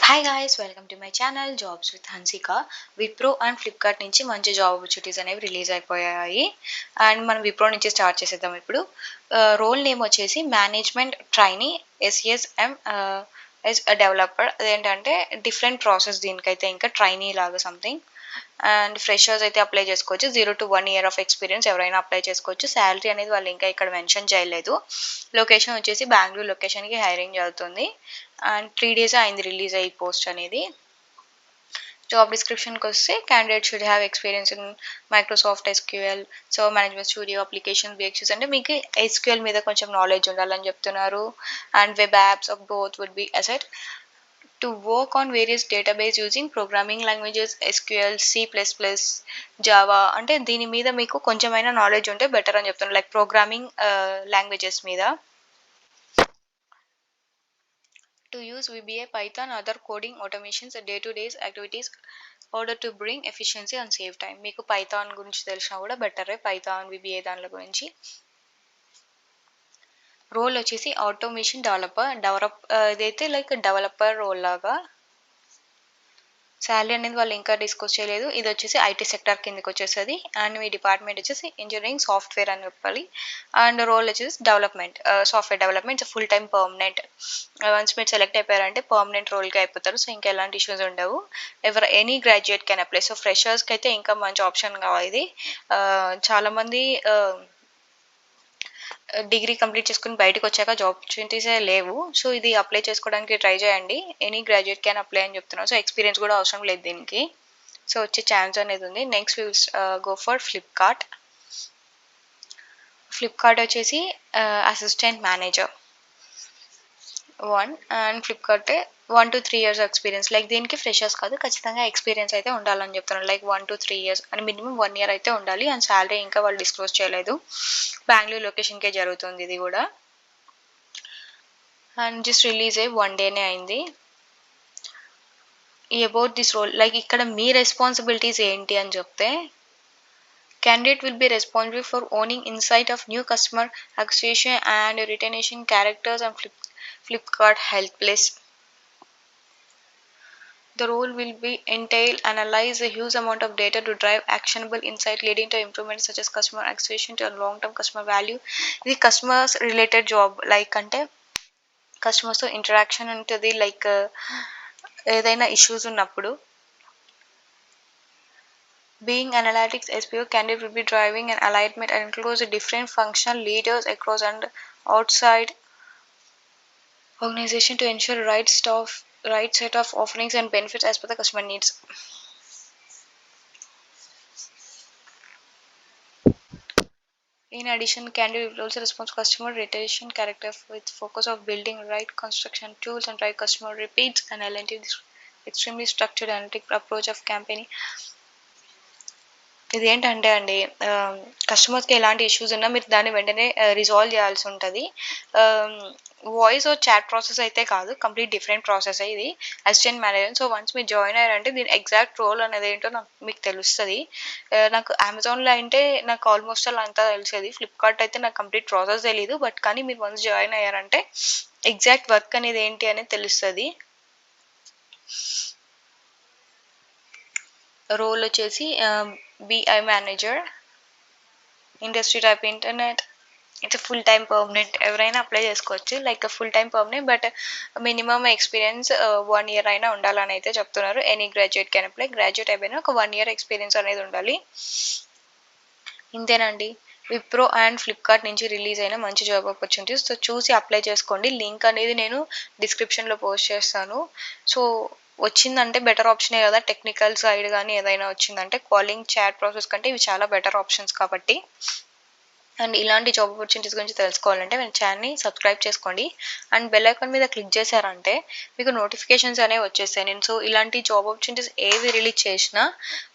Hi guys, welcome to my channel jobs with Hansika. Wipro and Flipkart నుంచి మంచి job opportunities అనేవి release అయిపోయాయి. అండ్ మనం విప్రో నుంచి స్టార్ట్ చేసేద్దాం ఇప్పుడు. రోల్ నేమ్ వచ్చేసి management trainee SSM S developer. అదేంటంటే డిఫరెంట్ ప్రాసెస్ దీనికైతే, ఇంకా ట్రైనీ లాగా సంథింగ్. అండ్ ఫ్రెషర్స్ అయితే అప్లై చేసుకోవచ్చు. 0 to 1 year ఆఫ్ ఎక్స్పీరియన్స్ ఎవరైనా అప్లై చేసుకోవచ్చు. శాలరీ అనేది వాళ్ళు ఇంకా ఇక్కడ మెన్షన్ చేయలేదు. లొకేషన్ వచ్చేసి బెంగళూరు లొకేషన్కి హైరింగ్ అవుతుంది. అండ్ 3 days అయింది రిలీజ్ అయ్యి పోస్ట్ అనేది. జాబ్ డిస్క్రిప్షన్కి వస్తే candidate should have experience in Microsoft SQL, server management studio, application బిఎక్స్యూస్. అంటే మీకు ఎస్క్యూఎల్ మీద కొంచెం నాలెడ్జ్ ఉండాలని చెప్తున్నారు. And web apps of both would be asset to work on various database using programming languages SQL, C++, Java. అంటే దీని మీద మీకు కొంచెమైనా నాలెడ్జ్ ఉంటే బెటర్ అని చెప్తున్నాను, లైక్ ప్రోగ్రామింగ్ లాంగ్వేజెస్ మీద. To use VBA, Python, other coding automations, day-to-day activities order to bring efficiency and save time. మీకు పైథాన్ గురించి తెలిసినా కూడా బెటరే, పైథాన్ VBA దానిల గురించి. రోల్ వచ్చేసి ఆటోమేషన్ డెవలప్ ఇదైతే లైక్ డెవలపర్ రోల్ లాగా. శాలరీ అనేది వాళ్ళు ఇంకా డిస్కస్ చేయలేదు. ఇది వచ్చేసి ఐటీ సెక్టర్ కిందకి వచ్చేస్తుంది. అండ్ మీ డిపార్ట్మెంట్ వచ్చేసి ఇంజనీరింగ్ సాఫ్ట్వేర్ అని చెప్పాలి. అండ్ రోల్ వచ్చేసి development, software development, full time permanent. Once మీరు సెలెక్ట్ అయిపోయారంటే పర్మనెంట్ రోల్కి అయిపోతారు. సో ఇంకా ఎలాంటి ఇష్యూస్ ఉండవు. Any graduate can apply. So ఫ్రెషర్స్కి అయితే ఇంకా మంచి ఆప్షన్ కావాలి ఇది. చాలామంది డిగ్రీ కంప్లీట్ చేసుకుని బయటకు వచ్చాక జాబ్ ఆపర్చునిటీసే లేవు. సో ఇది అప్లై చేసుకోవడానికి ట్రై చేయండి. ఎనీ గ్రాడ్యుయేట్ క్యాన్ అప్లై అని చెప్తున్నాను. సో ఎక్స్పీరియన్స్ కూడా అవసరం లేదు దీనికి. సో వచ్చే ఛాన్స్ అనేది ఉంది. Next will go for Flipkart. Flipkart వచ్చేసి assistant manager 1. And Flipkart 1 to 3 years experience. Like దీనికి ఫ్రెషర్స్ కాదు, ఖచ్చితంగా ఎక్స్పీరియన్స్ అయితే ఉండాలని చెప్తున్నాను. లైక్ 1 to 3 years అని మినిమం 1 year అయితే ఉండాలి. అండ్ శాలరీ ఇంకా వాళ్ళు డిస్క్లోజ్ చేయలేదు. బెంగళూరు లొకేషన్కే జరుగుతుంది ఇది కూడా. అండ్ జస్ట్ రిలీజ్ అయ్యి 1 day అయింది. అబౌట్ దిస్ రోల్, లైక్ ఇక్కడ మీ రెస్పాన్సిబిలిటీస్ ఏంటి అని చెప్తే, candidate will be responsible for owning insight of new customer acquisition and retention characters and Flipkart Helpless. The role will be entail analyze a huge amount of data to drive actionable insight leading to improvements such as customer acquisition to long-term customer value. ఇది customers related job. Like అంటే కస్టమర్స్తో interaction ఉంటుంది. Like ఏదైనా issues ఉన్నప్పుడు being analytics SPO, candidate will be driving an alignment and includes different functional leaders across and outside organization to ensure right set of offerings and benefits as per the customer needs. In addition, candidate will also respond to customer retention character with focus of building right construction tools and right customer repeats and analytic extremely structured analytic approach of campaigning. ఇది ఏంటంటే అండి, కస్టమర్స్కి ఎలాంటి issues ఉన్నా మీరు దాన్ని వెంటనే resolve చేయాల్సి ఉంటుంది. వాయిస్ చాట్ ప్రాసెస్ అయితే కాదు, కంప్లీట్ డిఫరెంట్ ప్రాసెస్ ఇది అసిస్టెంట్ మేనేజర్. సో వన్స్ మీరు జాయిన్ అయ్యారంటే దీని ఎగ్జాక్ట్ రోల్ అనేది ఏంటో మీకు తెలుస్తుంది. నాకు అమెజాన్లో అంటే నాకు ఆల్మోస్ట్ అలా అంతా తెలిసేది. ఫ్లిప్కార్ట్ అయితే నాకు కంప్లీట్ ప్రాసెస్ తెలియదు. బట్ కానీ మీరు వన్స్ జాయిన్ అయ్యారంటే ఎగ్జాక్ట్ వర్క్ అనేది ఏంటి అనేది తెలుస్తుంది. రోల్ వచ్చేసి BI manager, industry type internet. It's full time permanent, ఎవరైనా అప్లై చేసుకోవచ్చు. Like full time permanent, but minimum experience 1 year అయినా ఉండాలని అయితే చెప్తున్నారు. Any graduate can apply. Graduate అయిపోయినా ఒక 1 year ఎక్స్పీరియన్స్ అనేది ఉండాలి. ఇంతేనండి, విప్రో అండ్ ఫ్లిప్కార్ట్ నుంచి రిలీజ్ అయిన మంచి జాబ్ ఆపర్చునిటీస్. సో చూసి అప్లై చేసుకోండి. లింక్ అనేది నేను డిస్క్రిప్షన్లో పోస్ట్ చేస్తాను. సో వచ్చిందంటే బెటర్ ఆప్షనే కదా. టెక్నికల్ సైడ్ కానీ ఏదైనా వచ్చిందంటే కాలింగ్ చాట్ ప్రాసెస్ కంటే ఇవి చాలా బెటర్ ఆప్షన్స్ కాబట్టి. అండ్ ఇలాంటి జాబ్ ఆపర్చునిటీస్ గురించి తెలుసుకోవాలంటే మన ఛానల్ని సబ్స్క్రైబ్ చేసుకోండి. అండ్ బెల్ ఐకాన్ మీద క్లిక్ చేశారంటే మీకు నోటిఫికేషన్స్ అనేవి వచ్చేస్తాయి. నేను సో ఇలాంటి జాబ్ ఆపర్చునిటీస్ ఏవి రిలీజ్ చేసినా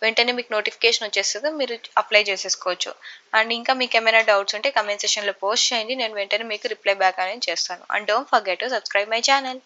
వెంటనే మీకు నోటిఫికేషన్ వచ్చేస్తుంది, మీరు అప్లై చేసేసుకోవచ్చు. అండ్ ఇంకా మీకు ఏమైనా డౌట్స్ ఉంటే కమెంట్ సెక్షన్లో పోస్ట్ చేయండి, నేను వెంటనే మీకు రిప్లై బ్యాక్ అనేది చేస్తాను. And don't forget to subscribe my channel.